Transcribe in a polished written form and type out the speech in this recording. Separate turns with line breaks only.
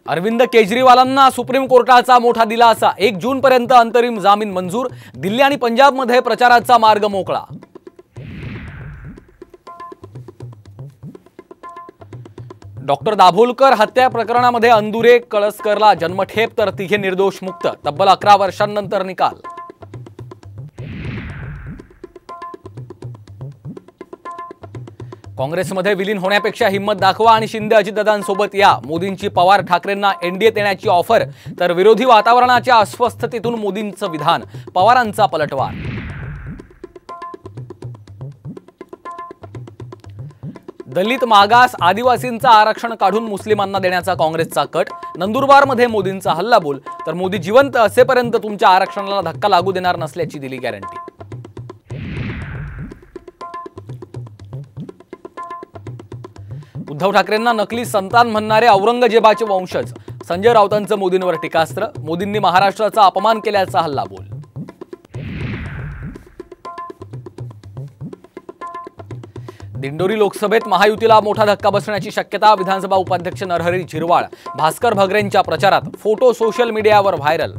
Arvind केजरीवालांना supreme कोर्टाचा मोठा दिलासा। 1 जूनपर्यंत अंतरिम जामीन मंजूर। दिल्ली आणि पंजाबमध्ये प्रचाराचा मार्ग मोकळा। डॉक्टर दाभोलकर हत्या प्रकरणामध्ये अंदुरे कळसकरला जन्मठेप तर तिघे निर्दोष मुक्त। तब्बल 11 वर्षांनंतर निकाल। काँग्रेसमध्ये विलीन होण्यापेक्षा हिम्मत दाखवा आणि शिंदे अजितदादांसोबत या। मोदींची पवार ठाकरेंना एनडीएत येण्याची ऑफर तर विरोधी वातावरणाच्या अस्वस्थतेतून मोदींचं विधान। पवारांचा पलटवार। दलित मागास आदिवासींचं आरक्षण काढून मुस्लिमांना देण्याचा काँग्रेसचा कट। नंदुरबारमध्ये मोदींचा हल्लाबोल तर मोदी जिवंत असेपर्यंत तुमच्या आरक्षणाला धक्का लागू देणार नसल्याची दिली गॅरंटी। उद्धव ठाकरेंना नकली संतान म्हणणारे औरंगजेबाचे वंशज। संजय राऊतांचं मोदींवर टीकास्त्र। मोदींनी महाराष्ट्राचा अपमान केल्याचा हल्लाबोल। दिंडोरी लोकसभेत महायुतीला मोठा धक्का बसण्याची शक्यता। विधानसभा उपाध्यक्ष नरहरी झिरवाळ भास्कर भगरेंच्या प्रचारात फोटो सोशल मीडियावर व्हायरल।